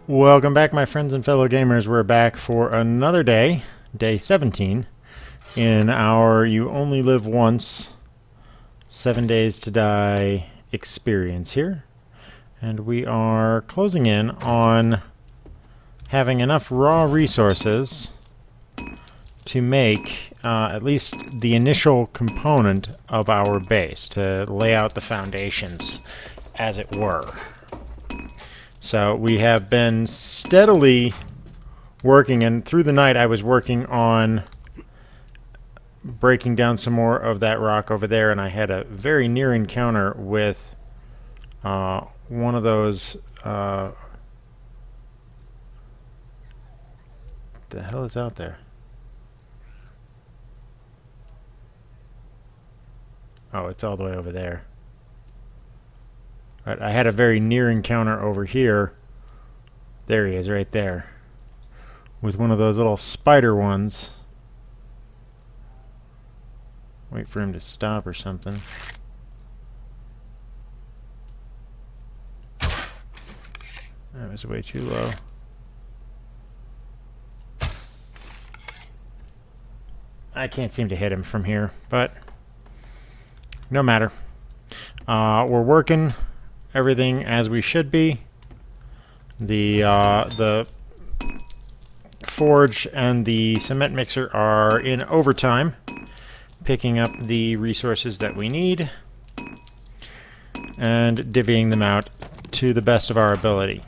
Welcome back, my friends and fellow gamers. We're back for another day, day 17, in our You Only Live Once 7 Days to Die experience here. And we are closing in on having enough raw resources to make at least the initial component of our base, to lay out the foundations, as it were. So we have been steadily working, and through the night I was working on breaking down some more of that rock over there, and I had a very near encounter with one of those... what the hell is out there? Oh, it's all the way over there. But I had a very near encounter over here. There he is, right there. With one of those little spider ones. Wait for him to stop or something. That was way too low. I can't seem to hit him from here, but no matter. We're working everything as we should be. The forge and the cement mixer are in overtime, picking up the resources that we need and divvying them out to the best of our ability.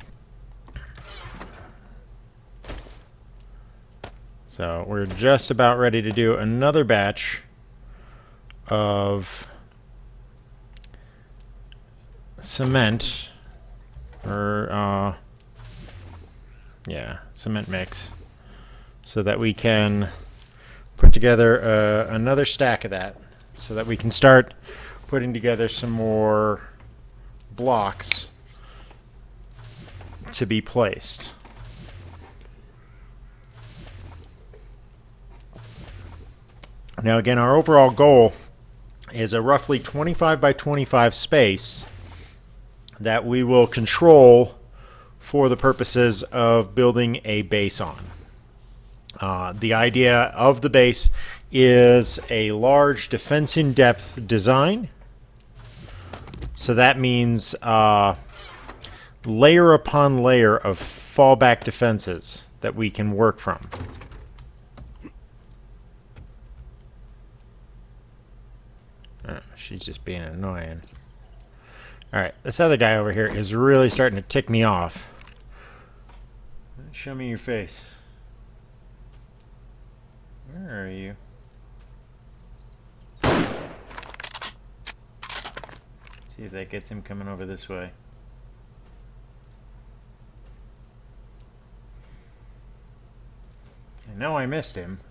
So we're just about ready to do another batch of cement, or cement mix, so that we can put together another stack of that, so that we can start putting together some more blocks to be placed. Now again, our overall goal is a roughly 25 by 25 space that we will control for the purposes of building a base on. The idea of the base is a large defense-in-depth design. So that means layer upon layer of fallback defenses that we can work from. She's just being annoying. Alright, this other guy over here is really starting to tick me off. Show me your face. Where are you? See if that gets him coming over this way. I know I missed him.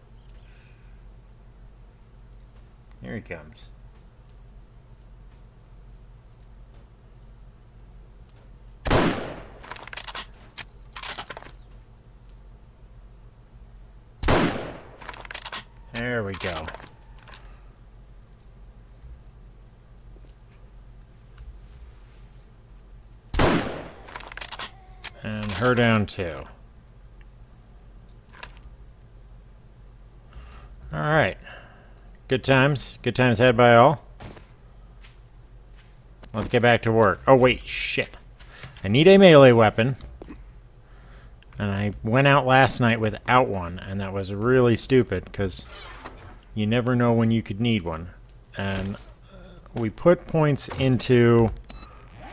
Here he comes. There we go. And her down too. Alright. Good times. Good times had by all. Let's get back to work. Oh wait, shit. I need a melee weapon. And I went out last night without one, and that was really stupid, because you never know when you could need one. And we put points into,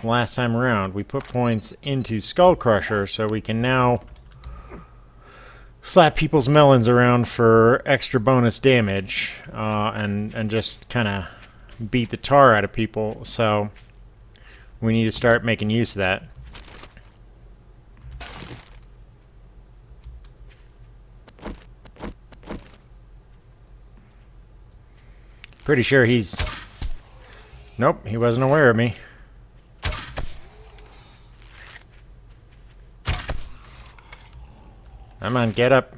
last time around, we put points into Skull Crusher, so we can now slap people's melons around for extra bonus damage, and just kind of beat the tar out of people. So we need to start making use of that. Pretty sure he's... Nope, he wasn't aware of me. Come on, get up.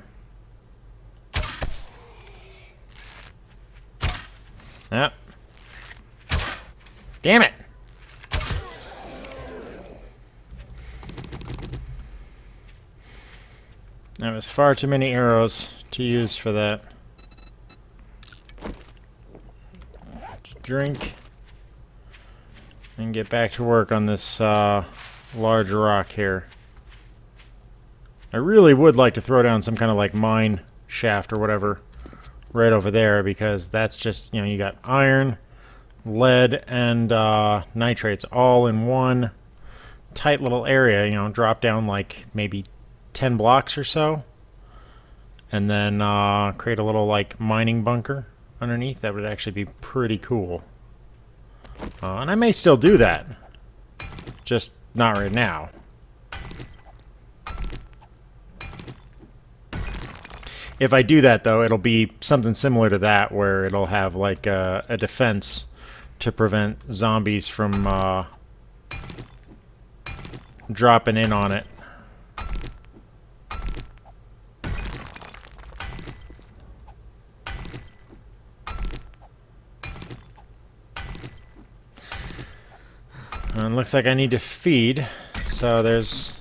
Yep. Damn it! That was far too many arrows to use for that. Let's drink and get back to work on this large rock here. I really would like to throw down some kind of like mine shaft or whatever right over there, because that's just, you know, you got iron, lead, and nitrates all in one tight little area. You know, drop down like maybe 10 blocks or so, and then create a little like mining bunker underneath. That would actually be pretty cool. And I may still do that, just not right now. If I do that, though, it'll be something similar to that, where it'll have like a defense to prevent zombies from dropping in on it. And it looks like I need to feed, so there's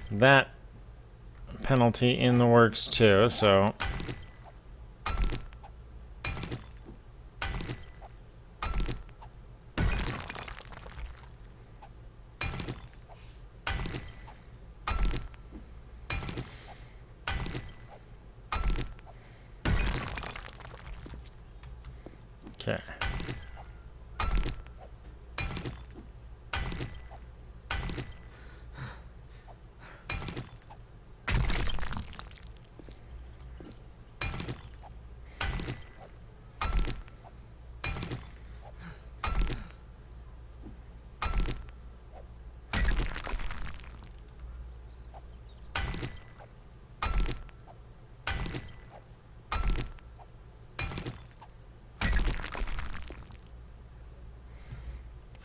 that penalty in the works too, so okay.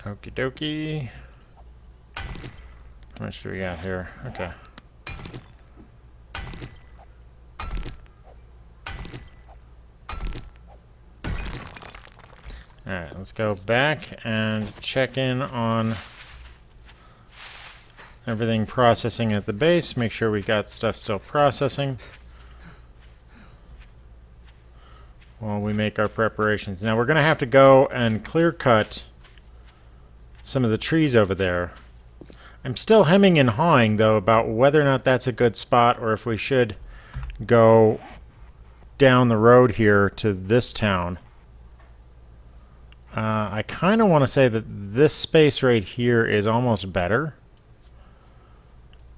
Okie dokie. How much do we got here? Okay. Alright, let's go back and check in on everything processing at the base. Make sure we got stuff still processing while we make our preparations. Now we're going to have to go and clear cut some of the trees over there. I'm still hemming and hawing, though, about whether or not that's a good spot, or if we should go down the road here to this town. I kind of want to say that this space right here is almost better.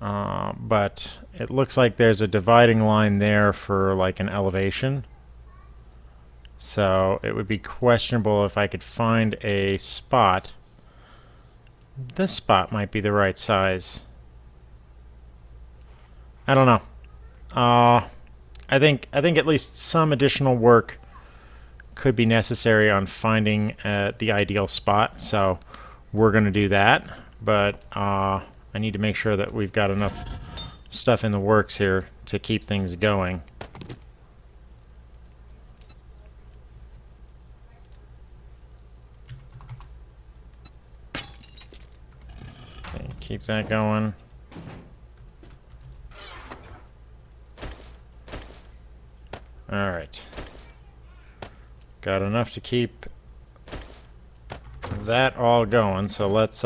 But it looks like there's a dividing line there for like an elevation. So it would be questionable if I could find a spot. This spot might be the right size. I don't know. I think at least some additional work could be necessary on finding the ideal spot. So we're going to do that. But I need to make sure that we've got enough stuff in the works here to keep things going. Okay, keep that going. All right. Got enough to keep that all going, so let's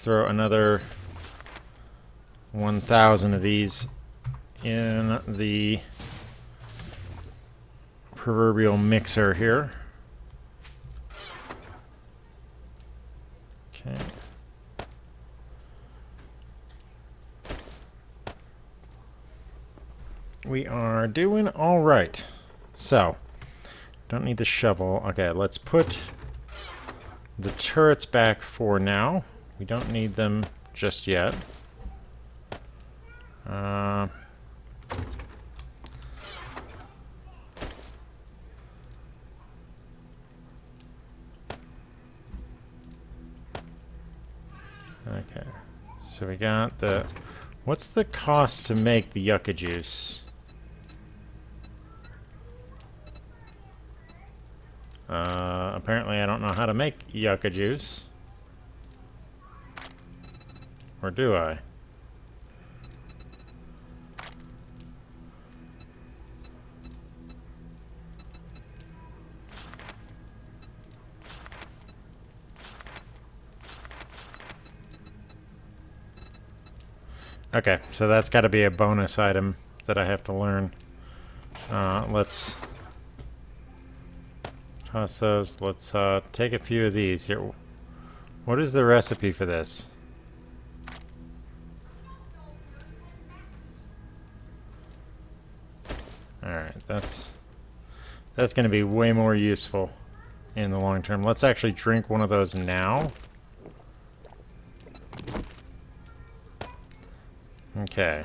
throw another 1,000 of these in the proverbial mixer here. Okay. We are doing all right. So, don't need the shovel. Okay, let's put the turrets back for now. We don't need them just yet. Okay, so we got the... What's the cost to make the yucca juice? Apparently I don't know how to make yucca juice. Or do I? Okay, so that's got to be a bonus item that I have to learn. Let's toss those. Let's take a few of these here. What is the recipe for this? Alright, that's going to be way more useful in the long term. Let's actually drink one of those now. Okay.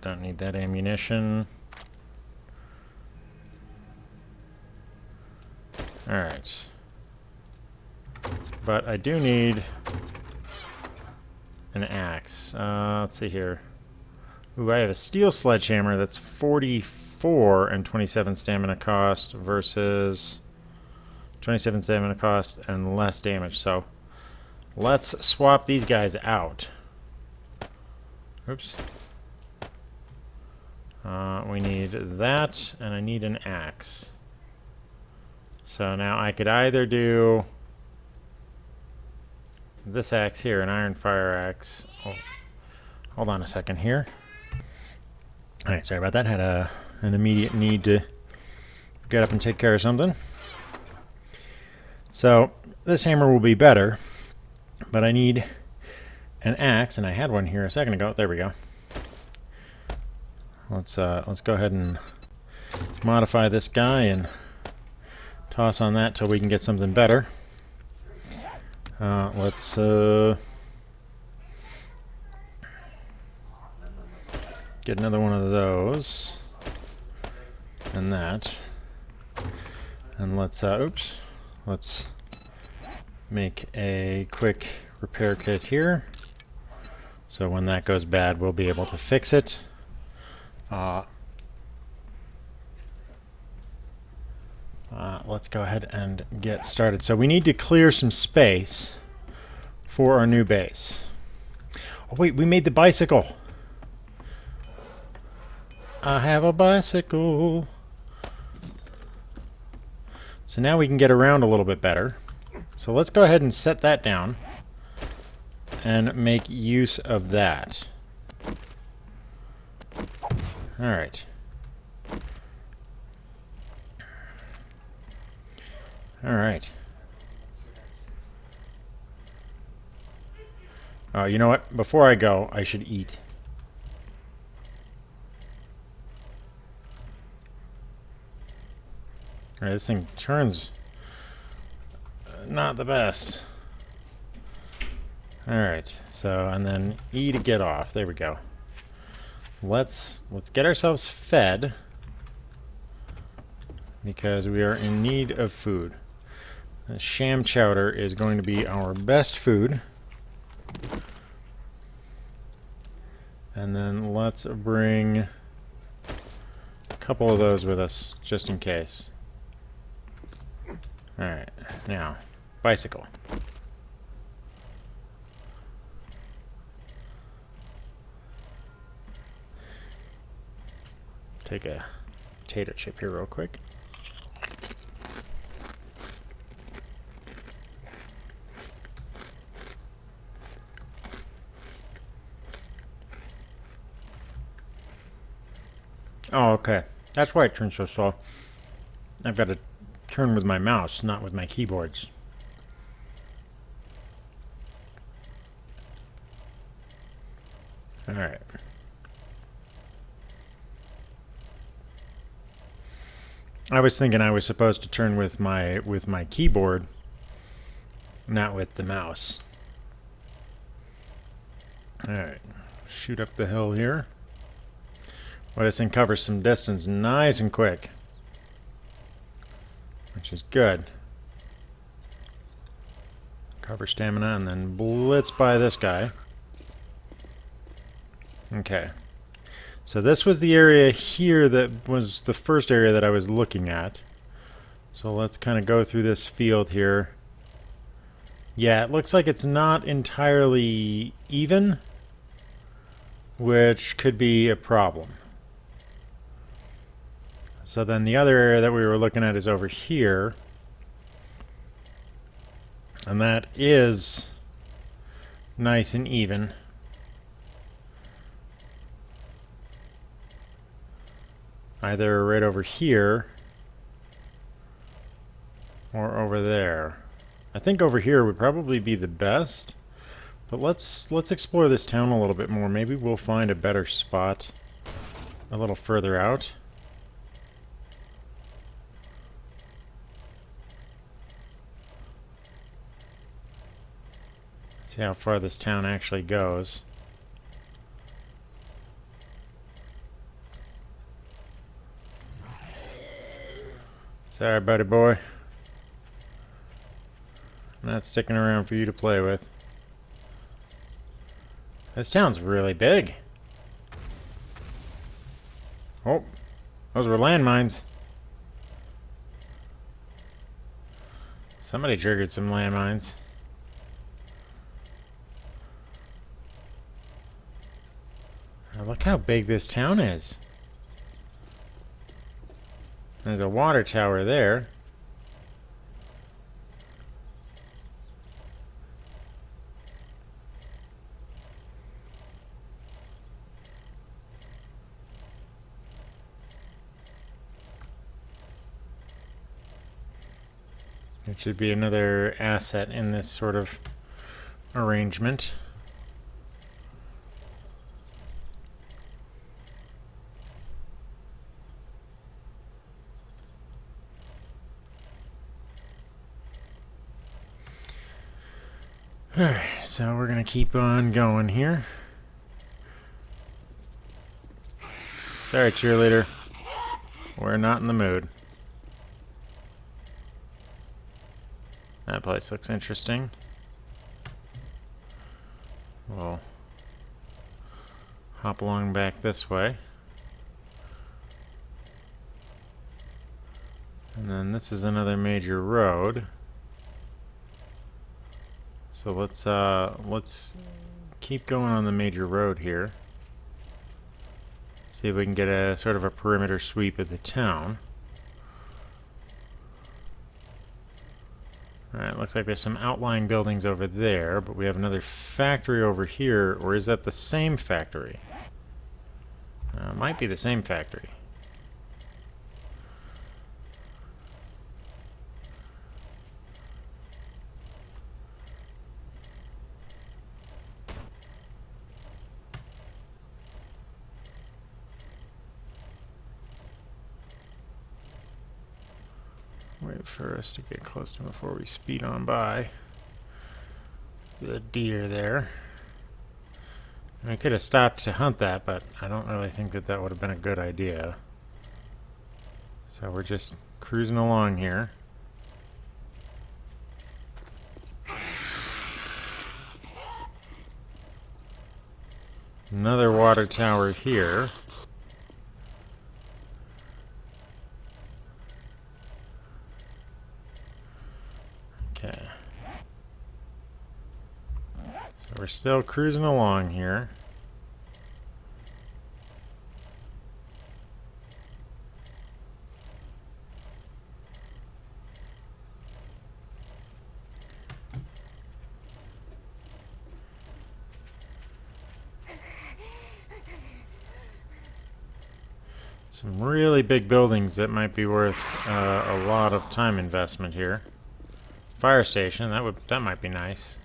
Don't need that ammunition. Alright. But I do need an axe. Let's see here. Ooh, I have a steel sledgehammer that's 44 and 27 stamina cost versus 27 stamina cost and less damage. So let's swap these guys out. Oops. We need that, and I need an axe. So now I could either do this axe here, an iron fire axe. Oh, hold on a second here. Alright, sorry about that. Had an immediate need to get up and take care of something. So this hammer will be better, but I need an axe, and I had one here a second ago. There we go. Let's go ahead and modify this guy and toss on that till we can get something better. Let's get another one of those and that, and let's make a quick repair kit here, so when that goes bad we'll be able to fix it. Let's go ahead and get started. So we need to clear some space for our new base. Oh wait, we made the bicycle. I have a bicycle. So now we can get around a little bit better. So let's go ahead and set that down and make use of that. All right. All right. You know what? Before I go, I should eat. All right, this thing turns not the best. All right. So, and then E to get off. There we go. Let's get ourselves fed because we are in need of food. Sham chowder is going to be our best food. And then let's bring a couple of those with us, just in case. Alright, now, bicycle. Take a potato chip here real quick. Oh, okay. That's why it turns so slow. I've got to turn with my mouse, not with my keyboards. Alright. I was thinking I was supposed to turn with my keyboard, not with the mouse. Alright. Shoot up the hill here. Well, this thing covers some distance nice and quick, which is good. Cover stamina and then blitz by this guy. Okay. So this was the area here that was the first area that I was looking at. So let's kind of go through this field here. Yeah, it looks like it's not entirely even, which could be a problem. So then the other area that we were looking at is over here. And that is nice and even. Either right over here or over there. I think over here would probably be the best. But let's explore this town a little bit more. Maybe we'll find a better spot a little further out. See how far this town actually goes. Sorry, buddy boy. I'm not sticking around for you to play with. This town's really big. Oh, those were landmines. Somebody triggered some landmines. Now look how big this town is. There's a water tower there. It should be another asset in this sort of arrangement. Alright, so we're going to keep on going here. Sorry, cheerleader. We're not in the mood. That place looks interesting. We'll hop along back this way. And then this is another major road. So let's keep going on the major road here. See if we can get a sort of a perimeter sweep of the town. Alright, looks like there's some outlying buildings over there, but we have another factory over here, or is that the same factory? Might be the same factory. Wait for us to get close to him before we speed on by. The deer there. I could have stopped to hunt that, but I don't really think that that would have been a good idea. So we're just cruising along here. Another water tower here. Okay. So we're still cruising along here. Some really big buildings that might be worth a lot of time investment here. Fire station, that might be nice.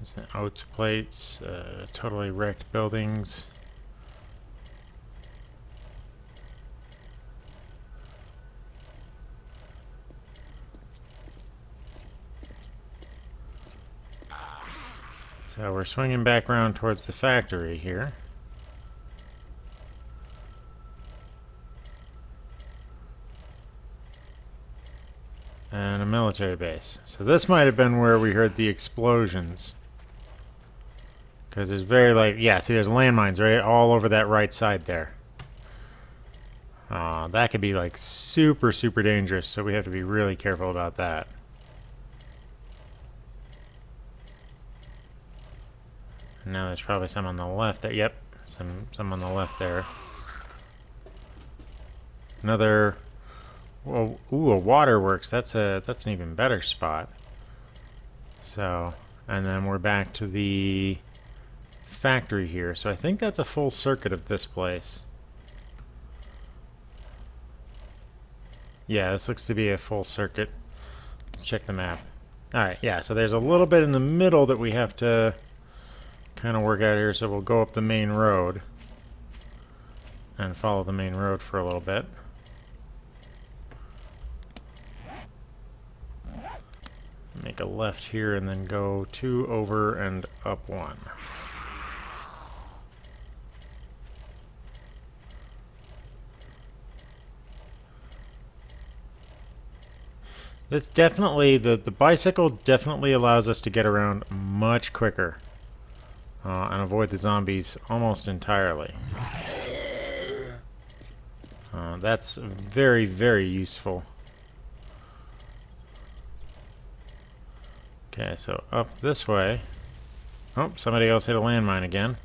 There's out plates, totally wrecked buildings. So we're swinging back around towards the factory here. And a military base. So this might have been where we heard the explosions. Because there's yeah, see there's landmines right all over that right side there. That could be like super, super dangerous, so we have to be really careful about that. Now there's probably some on the left there. Yep, some on the left there. Another. Well, ooh, a waterworks. That's an even better spot. So, and then we're back to the factory here. So I think that's a full circuit of this place. Yeah, this looks to be a full circuit. Let's check the map. Alright, yeah, so there's a little bit in the middle that we have to kind of work out here, so we'll go up the main road and follow the main road for a little bit. Make a left here and then go 2 over and up 1. This definitely, the bicycle definitely allows us to get around much quicker and avoid the zombies almost entirely. That's very, very useful. Okay, so up this way. Oh, somebody else hit a landmine again.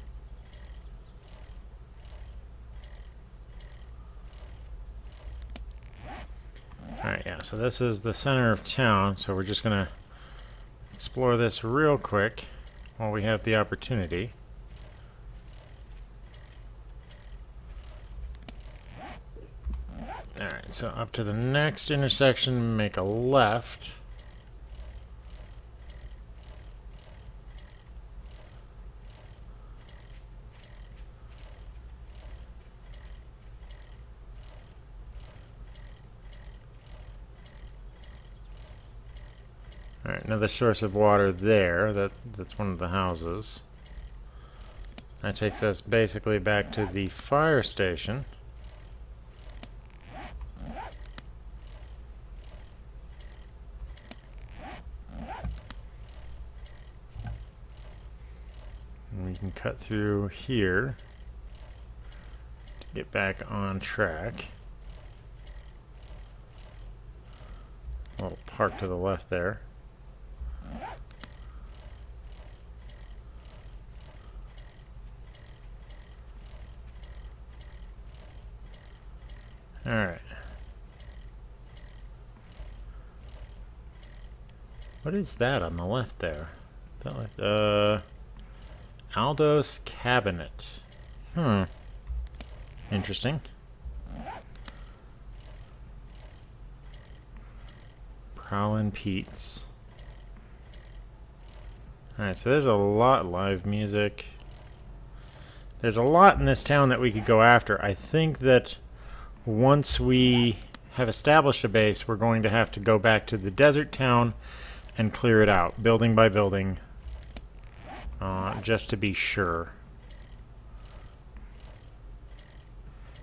Alright, yeah, so this is the center of town, so we're just gonna explore this real quick while we have the opportunity. Alright, so up to the next intersection, make a left. Alright, another source of water there. That's one of the houses. That takes us basically back to the fire station. And we can cut through here to get back on track. A little park to the left there. Alright. What is that on the left there? Aldo's Cabinet. Interesting. Prowlin' Pete's. Alright, so there's a lot live music. There's a lot in this town that we could go after. I think that once we have established a base, we're going to have to go back to the desert town and clear it out, building by building, just to be sure.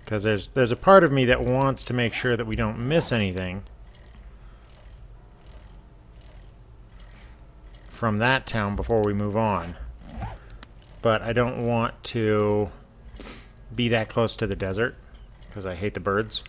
Because there's a part of me that wants to make sure that we don't miss anything from that town before we move on. But I don't want to be that close to the desert, because I hate the birds.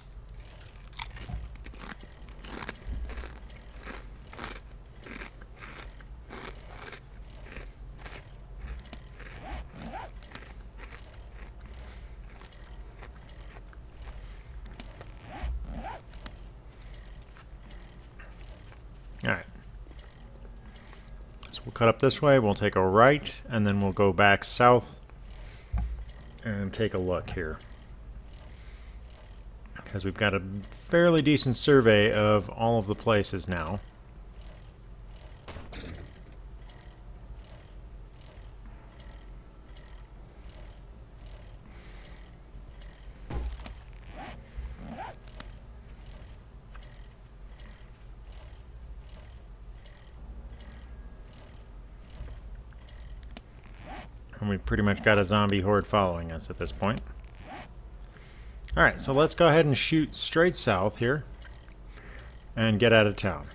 Alright. So we'll cut up this way, we'll take a right, and then we'll go back south and take a look here. Because we've got a fairly decent survey of all of the places now. And we've pretty much got a zombie horde following us at this point. Alright, so let's go ahead and shoot straight south here and get out of town.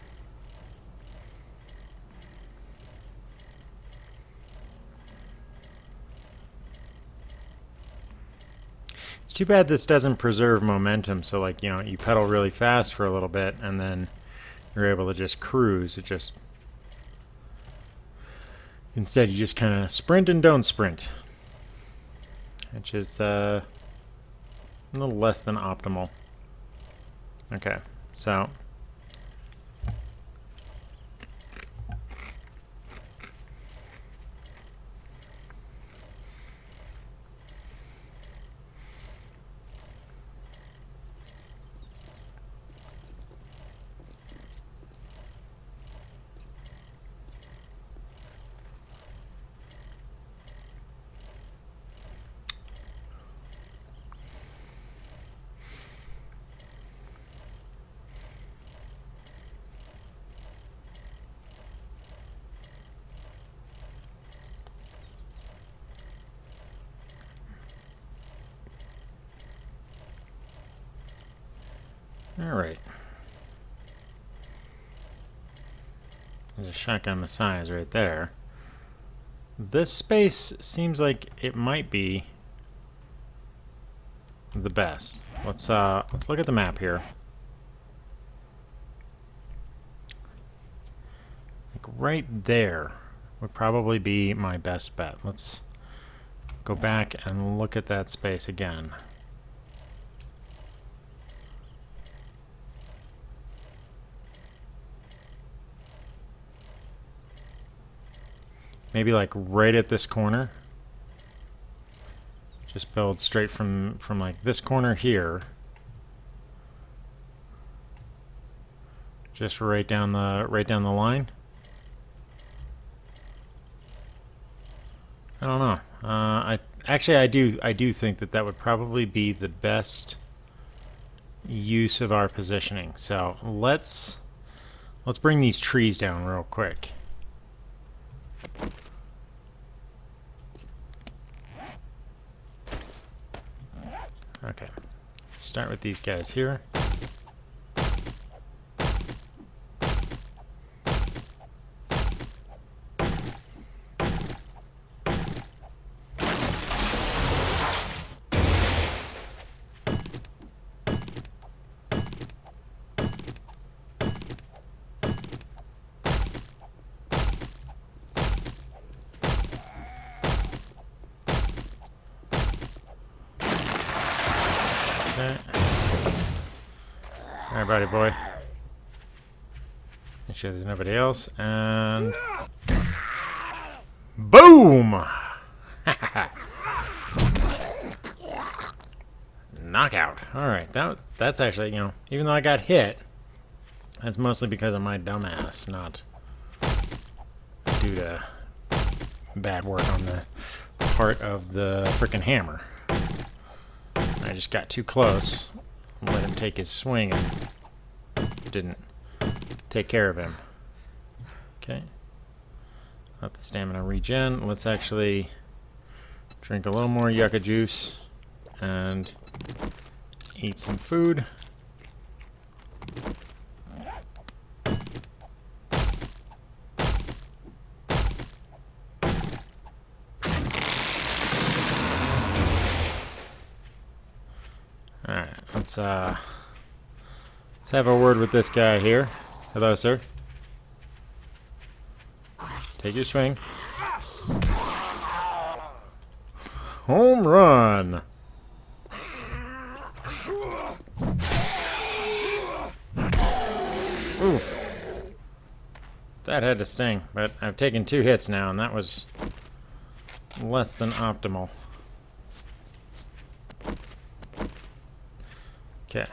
It's too bad this doesn't preserve momentum, so like, you know, you pedal really fast for a little bit and then you're able to just cruise. It just... Instead, you just kind of sprint and don't sprint. which is a little less than optimal. Okay, so all right. There's a shotgun Messiahs right there. This space seems like it might be the best. Let's look at the map here. Like right there would probably be my best bet. Let's go back and look at that space again. Maybe like right at this corner. Just build straight from like this corner here. Just right down the line. I don't know. I do think that would probably be the best use of our positioning. So let's bring these trees down real quick. Okay, start with these guys here. Alright, buddy boy. Make sure there's nobody else. And boom! Knockout. Alright, that's actually, you know, even though I got hit, that's mostly because of my dumbass, not due to bad work on the part of the frickin' hammer. I just got too close and let him take his swing and didn't take care of him. Okay. Let the stamina regen. Let's actually drink a little more yucca juice and eat some food. Alright, let's have a word with this guy here. Hello, sir. Take your swing. Home run! Oof. That had to sting, but I've taken 2 hits now, and that was less than optimal. Okay.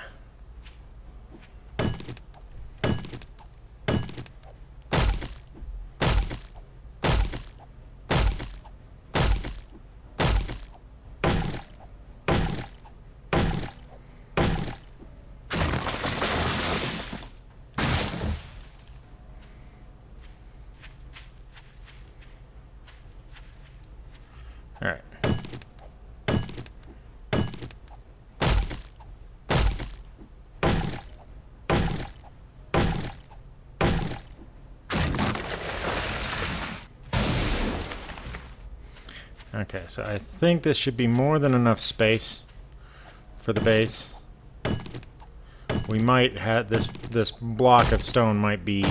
All right. Okay, so I think this should be more than enough space for the base. We might have this block of stone might be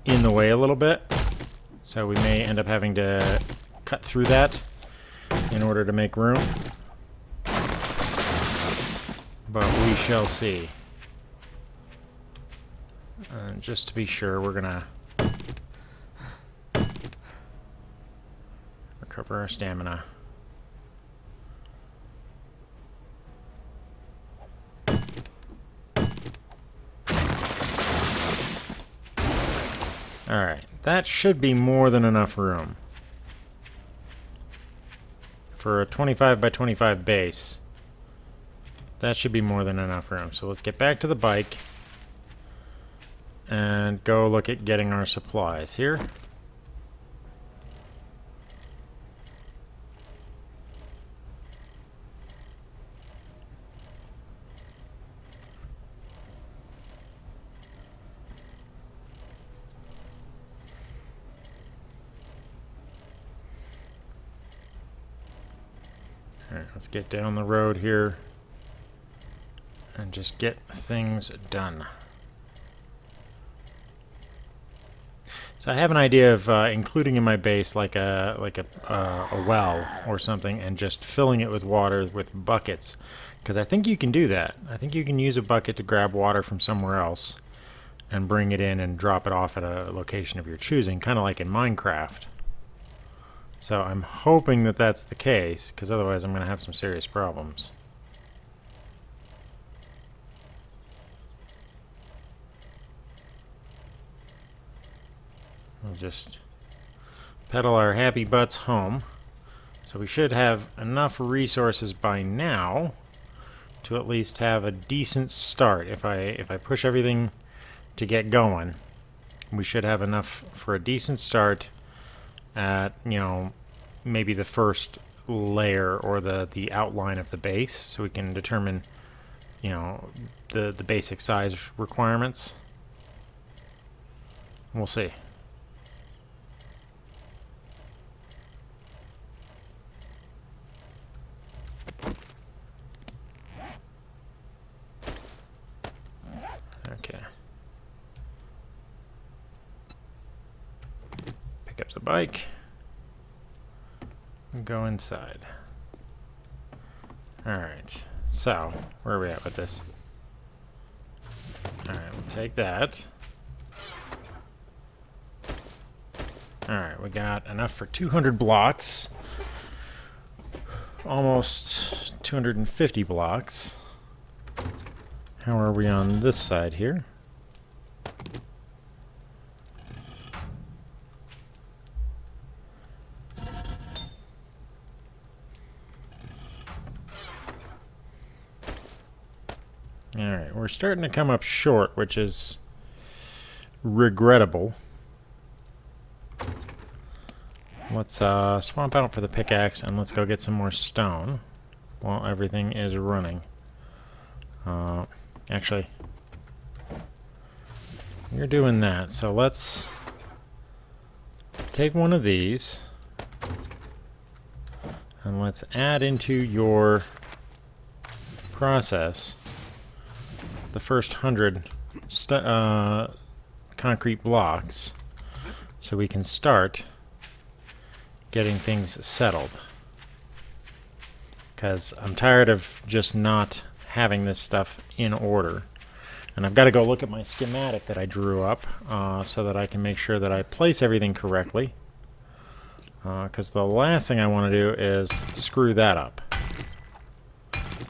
in the way a little bit, so we may end up having to cut through that in order to make room. but we shall see. Just to be sure, we're gonna recover our stamina. Alright, that should be more than enough room. For a 25 by 25 base, that should be more than enough room. So let's get back to the bike and go look at getting our supplies here. Alright, let's get down the road here and just get things done. So I have an idea of including in my base like a well or something, and just filling it with water with buckets, because I think you can do that. I think you can use a bucket to grab water from somewhere else and bring it in and drop it off at a location of your choosing, kind of like in Minecraft. So I'm hoping that that's the case, because otherwise I'm going to have some serious problems. We'll just pedal our happy butts home. So we should have enough resources by now to at least have a decent start. If I push everything to get going, we should have enough for a decent start at, you know, maybe the first layer or the outline of the base, so we can determine, you know, the basic size requirements. We'll see. Okay. Pick up the bike and go inside. Alright, so where are we at with this? Alright, we'll take that. Alright, we got enough for 200 blocks. Almost 250 blocks. How are we on this side here? Alright, we're starting to come up short, which is regrettable. Let's swamp out for the pickaxe and let's go get some more stone while everything is running. Actually, you're doing that, so let's take one of these and let's add into your process the first 100 concrete blocks, so we can start getting things settled. Because I'm tired of just not having this stuff in order. And I've got to go look at my schematic that I drew up so that I can make sure that I place everything correctly. Because the last thing I want to do is screw that up.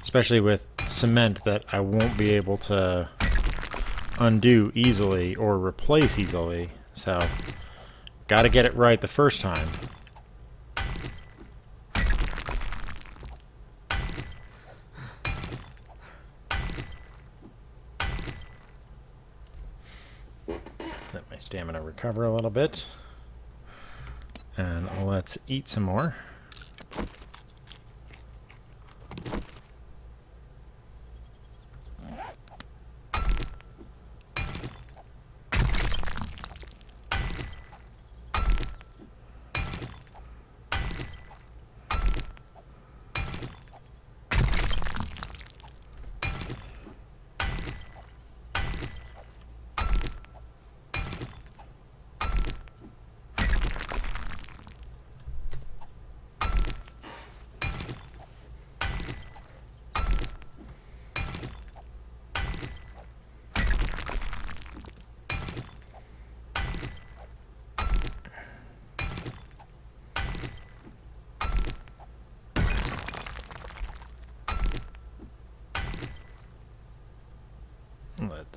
Especially with cement that I won't be able to undo easily or replace easily. So, got to get it right the first time. Let my stamina recover a little bit. And let's eat some more.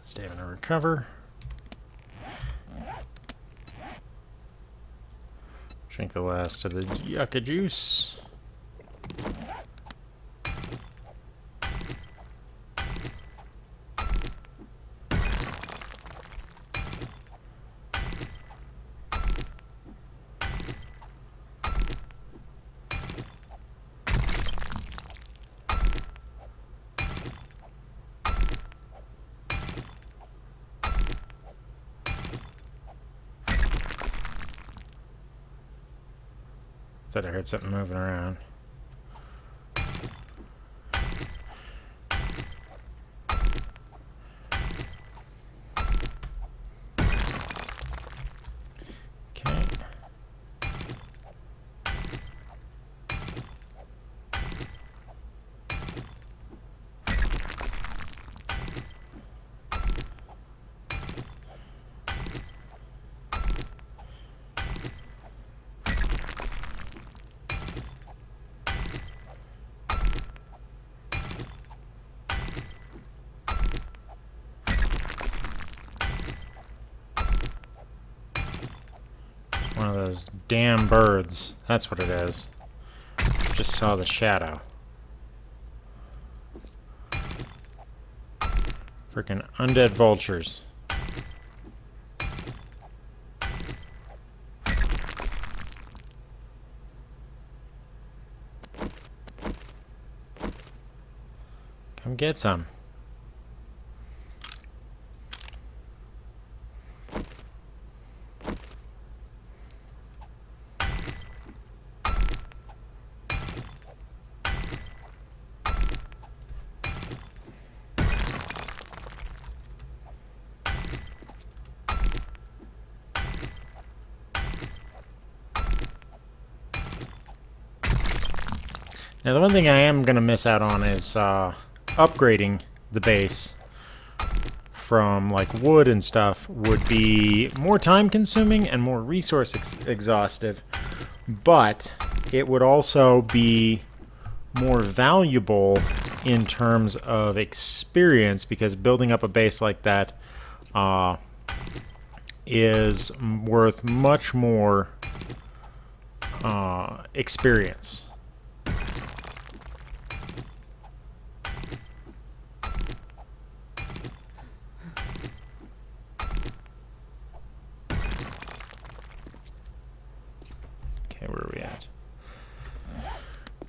Stamina recover. Drink the last of the yucca juice. Thought I heard something moving around. Okay. One of those damn birds. That's what it is. Just saw the shadow. Freaking undead vultures. Come get some. Now, the one thing I am going to miss out on is upgrading the base from like wood and stuff would be more time consuming and more resource exhaustive, but it would also be more valuable in terms of experience, because building up a base like that is worth much more experience. Where are we at?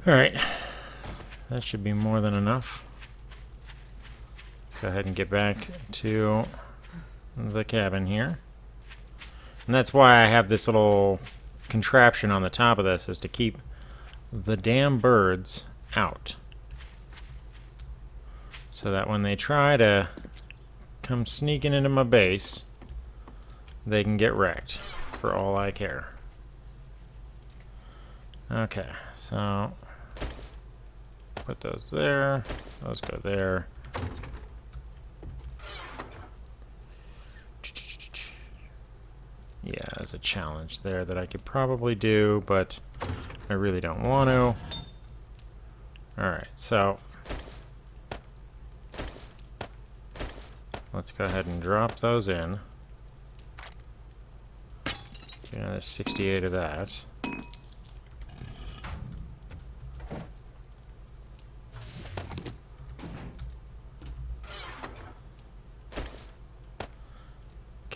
Alright. That should be more than enough. Let's go ahead and get back to the cabin here. And that's why I have this little contraption on the top of this, is to keep the damn birds out. So that when they try to come sneaking into my base, they can get wrecked for all I care. Okay, so put those there, those go there. Yeah, there's a challenge there that I could probably do, but I really don't want to. Alright, so let's go ahead and drop those in. Yeah, there's 68 of that.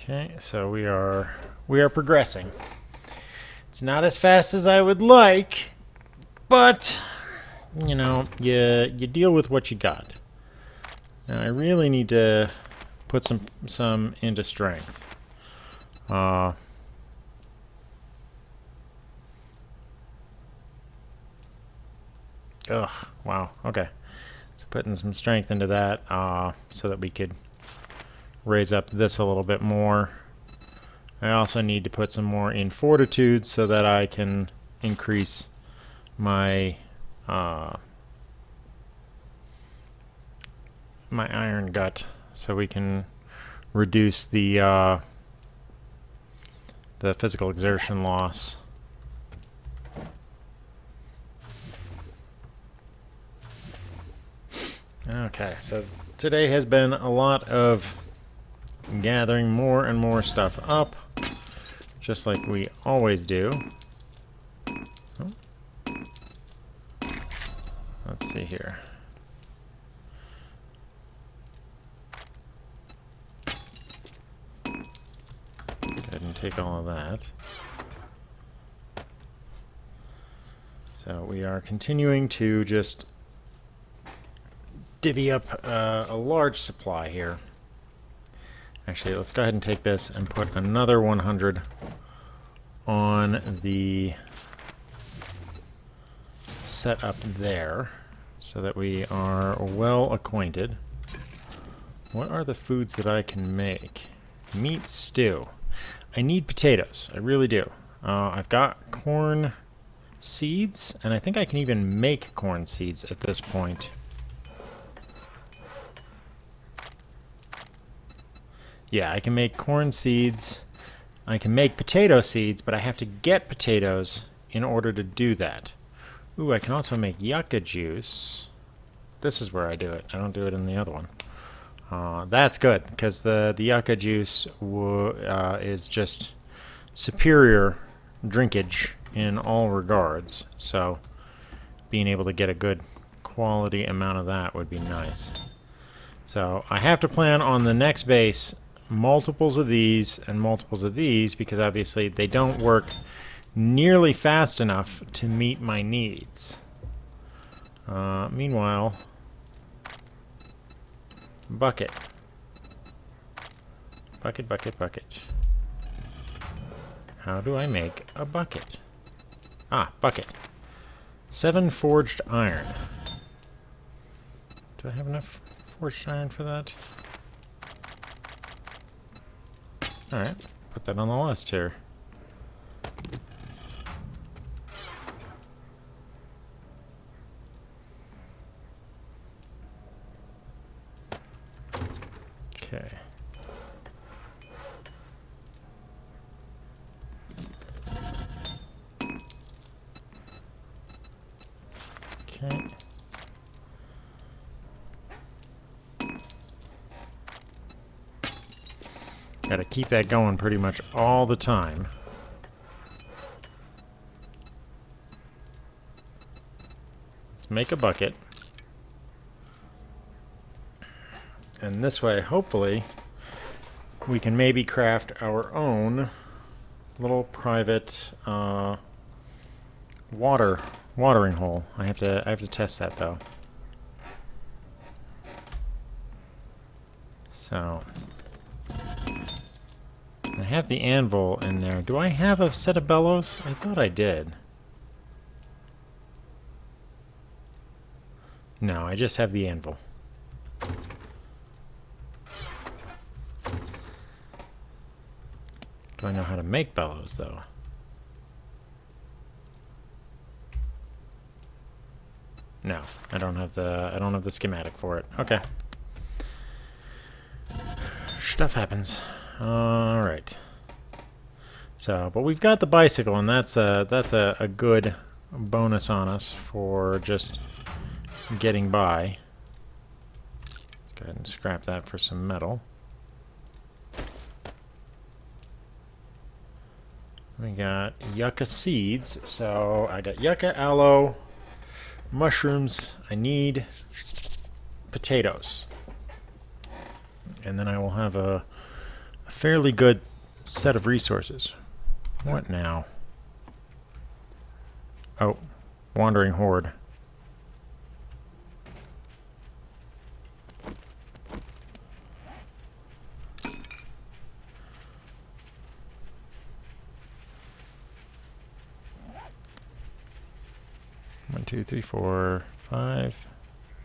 Okay, so we are progressing. It's not as fast as I would like, but you know, you deal with what you got. Now I really need to put some into strength. Ugh, wow. Okay, so putting some strength into that so that we could raise up this a little bit more. I also need to put some more in fortitude so that I can increase my my iron gut, so we can reduce the physical exertion loss. Okay, so today has been a lot of gathering more and more stuff up, just like we always do. Oh. Let's see here. Go ahead and take all of that. So we are continuing to just divvy up a large supply here. Actually, let's go ahead and take this and put another 100 on the set up there so that we are well acquainted. What are the foods that I can make? Meat stew. I need potatoes. I really do. I've got corn seeds, and I think I can even make corn seeds at this point. Yeah, I can make corn seeds. I can make potato seeds, but I have to get potatoes in order to do that. Ooh, I can also make yucca juice. This is where I do it. I don't do it in the other one. That's good, because the yucca juice is just superior drinkage in all regards. So being able to get a good quality amount of that would be nice. So I have to plan on the next base multiples of these and multiples of these, because obviously they don't work nearly fast enough to meet my needs. Meanwhile, bucket. Bucket, bucket, bucket. How do I make a bucket? Ah, bucket. 7 forged iron. Do I have enough forged iron for that? Alright, put that on the list here. Okay. Okay. Gotta keep that going pretty much all the time. Let's make a bucket. And this way, hopefully, we can maybe craft our own little private watering hole. I have to test that though. So I have the anvil in there. Do I have a set of bellows? I thought I did. No, I just have the anvil. Do I know how to make bellows though? No, I don't have the schematic for it. Okay. Stuff happens. All right. So, but we've got the bicycle, and that's a good bonus on us for just getting by. Let's go ahead and scrap that for some metal. We got yucca seeds, so I got yucca, aloe, mushrooms. I need potatoes. And then I will have a fairly good set of resources. What now? Oh, wandering horde. One, two, three, 4, 5,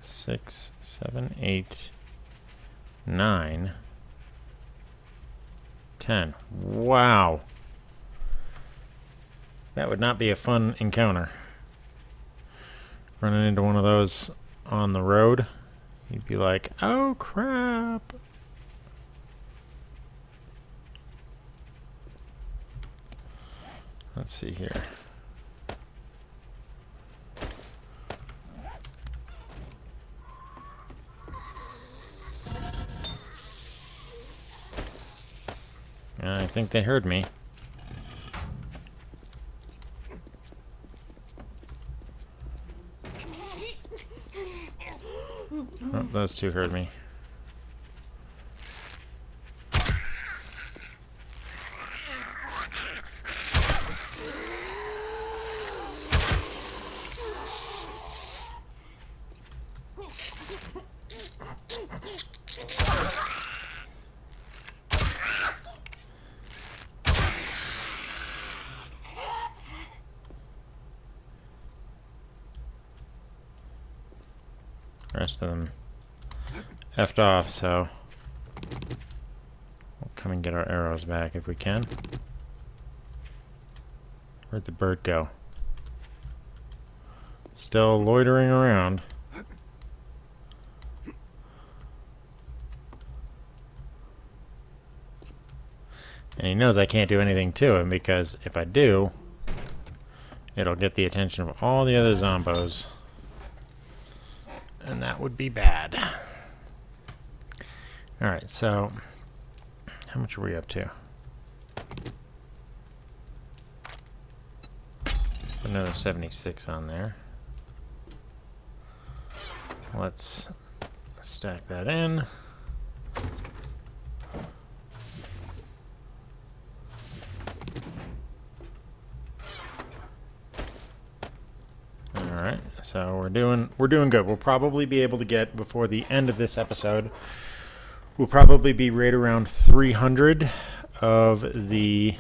6, 7, 8, 9, 10. Wow. That would not be a fun encounter. Running into one of those on the road, you'd be like, oh crap. Let's see here. I think they heard me. Oh, those two heard me. Rest of them effed off, so we'll come and get our arrows back if we can. Where'd the bird go? Still loitering around. And he knows I can't do anything to him, because if I do, it'll get the attention of all the other zombos. And that would be bad. Alright, so how much are we up to? Another 76 on there. Let's stack that in. Alright, so we're doing good. We'll probably be able to get, before the end of this episode, we'll probably be right around 300 of the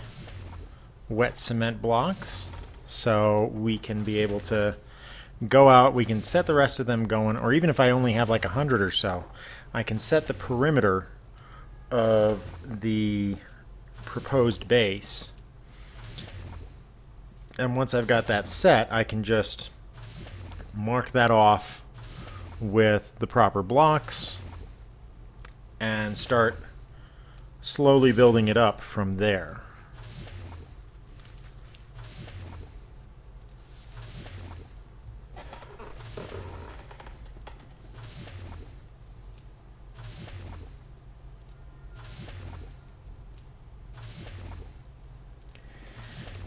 wet cement blocks. So we can be able to go out, we can set the rest of them going, or even if I only have like 100 or so, I can set the perimeter of the proposed base. And once I've got that set, I can just mark that off with the proper blocks and start slowly building it up from there.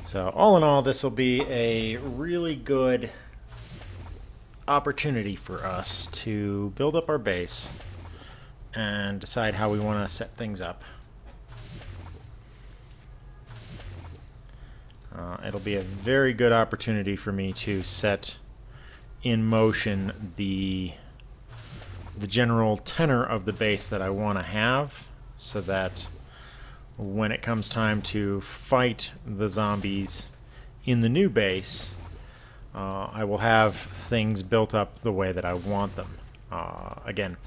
So all in all, this will be a really good opportunity for us to build up our base and decide how we want to set things up. It'll be a very good opportunity for me to set in motion the general tenor of the base that I want to have, so that when it comes time to fight the zombies in the new base, I will have things built up the way that I want them. Again,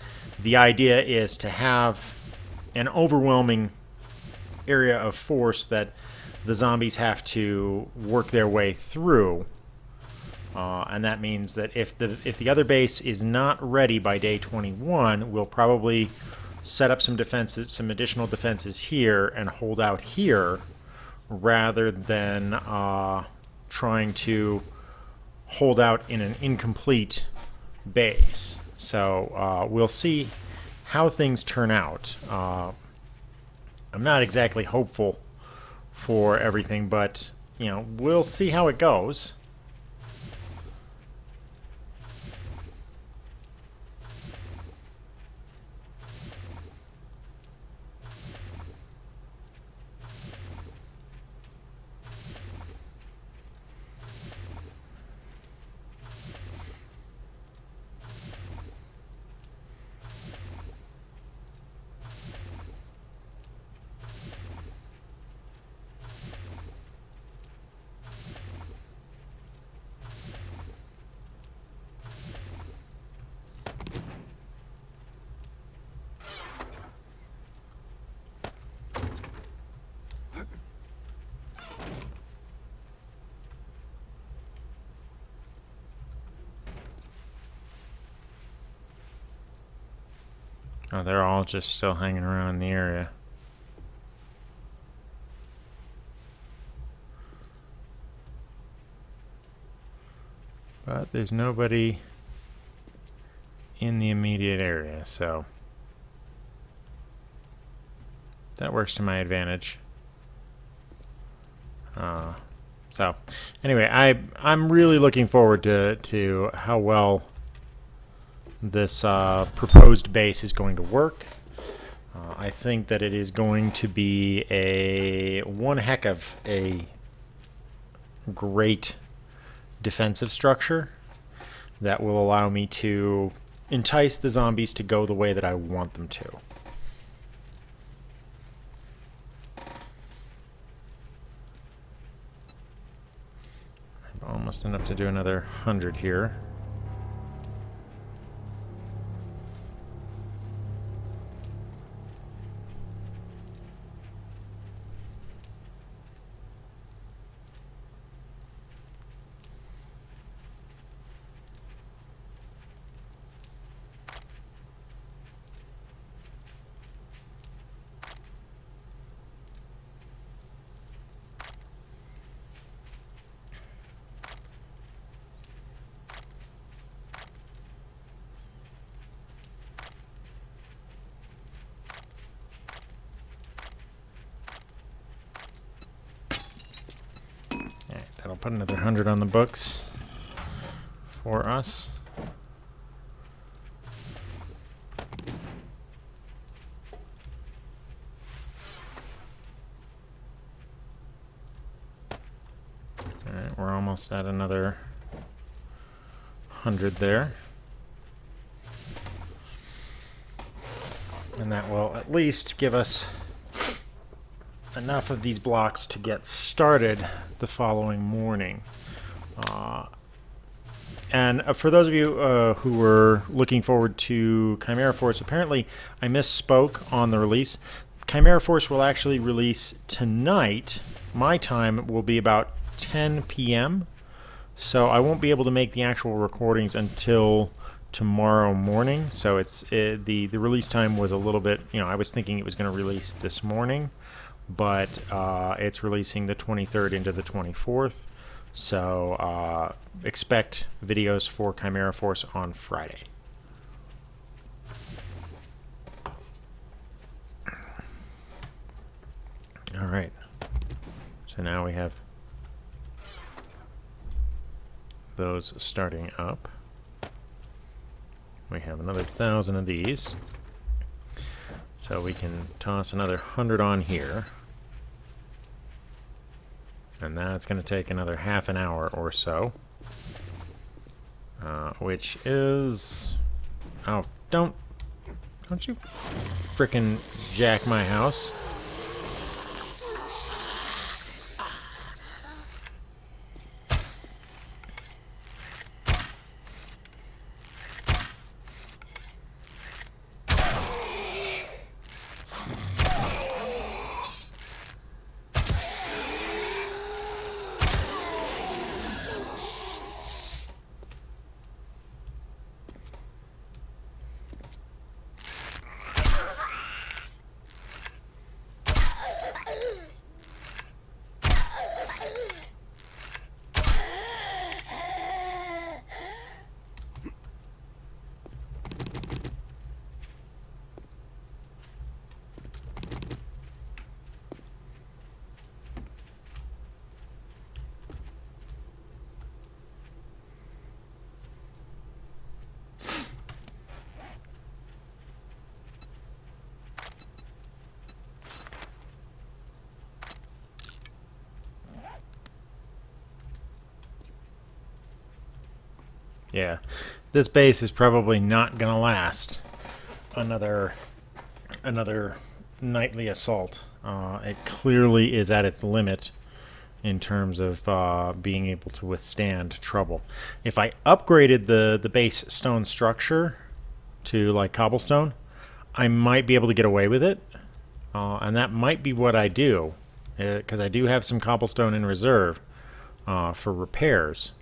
the idea is to have an overwhelming area of force that the zombies have to work their way through, and that means that if the other base is not ready by day 21, we'll probably set up some defenses, some additional defenses here, and hold out here, rather than trying to hold out in an incomplete base. So we'll see how things turn out. I'm not exactly hopeful for everything, but we'll see how it goes. Oh, they're all just still hanging around in the area. But there's nobody in the immediate area, so that works to my advantage. So, anyway, I'm really looking forward to how well this proposed base is going to work. I think that it is going to be one heck of a great defensive structure that will allow me to entice the zombies to go the way that I want them to. Almost enough to do another 100 here. That'll put another 100 on the books for us. Alright, we're almost at another 100 there. And that will at least give us enough of these blocks to get started the following morning. And for those of you who were looking forward to Chimera Force, apparently I misspoke on the release. Chimera Force will actually release tonight. My time will be about 10 p.m. So I won't be able to make the actual recordings until tomorrow morning. So the release time was a little bit, I was thinking it was going to release this morning, but it's releasing the 23rd into the 24th. So expect videos for Chimera Force on Friday. All right. So now we have those starting up. We have another 1,000 of these. So we can toss another 100 on here. And that's going to take another half an hour or so. Which is... Oh, don't you frickin' jack my house. Yeah, this base is probably not going to last another nightly assault. It clearly is at its limit in terms of being able to withstand trouble. If I upgraded the base stone structure to like cobblestone, I might be able to get away with it, and that might be what I do, because I do have some cobblestone in reserve for repairs.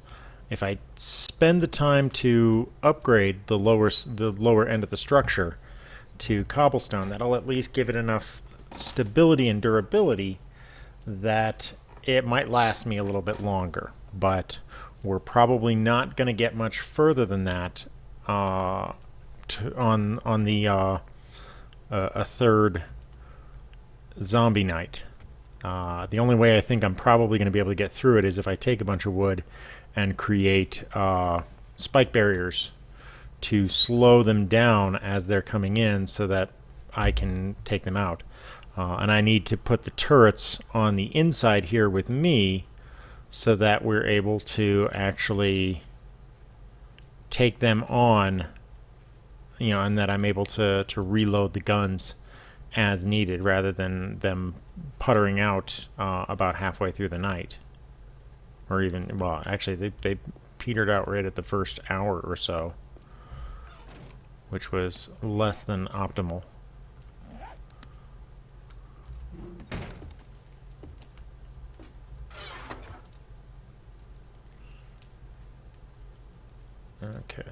If I spend the time to upgrade the lower end of the structure to cobblestone, that'll at least give it enough stability and durability that it might last me a little bit longer. But we're probably not going to get much further than that on the a third zombie night. The only way I think I'm probably going to be able to get through it is if I take a bunch of wood and create spike barriers to slow them down as they're coming in so that I can take them out. And I need to put the turrets on the inside here with me so that we're able to actually take them on, you know, and that I'm able to reload the guns as needed rather than them puttering out about halfway through the night. Or even, well, actually they petered out right at the first hour or so, which was less than optimal. Okay.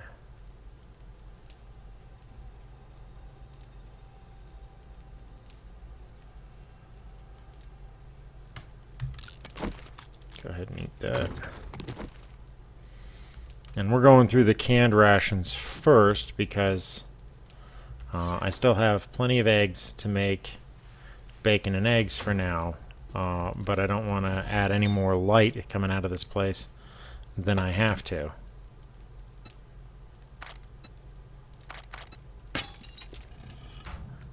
Go ahead and eat that. And we're going through the canned rations first because I still have plenty of eggs to make bacon and eggs for now, but I don't want to add any more light coming out of this place than I have to.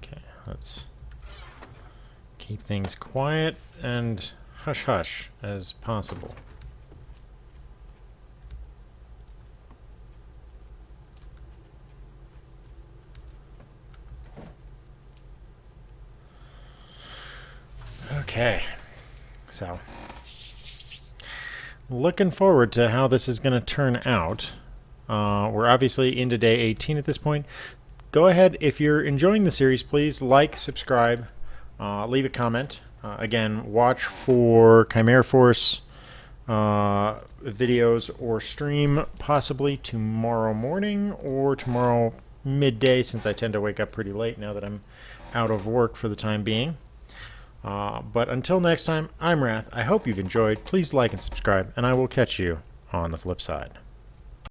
Okay, let's keep things quiet and hush-hush as possible. Okay, so looking forward to how this is going to turn out. We're obviously into day 18 at this point. Go ahead, if you're enjoying the series, please like, subscribe, leave a comment. Again, watch for Chimera Force videos or stream possibly tomorrow morning or tomorrow midday, since I tend to wake up pretty late now that I'm out of work for the time being. But until next time, I'm Wrath. I hope you've enjoyed. Please like and subscribe, and I will catch you on the flip side.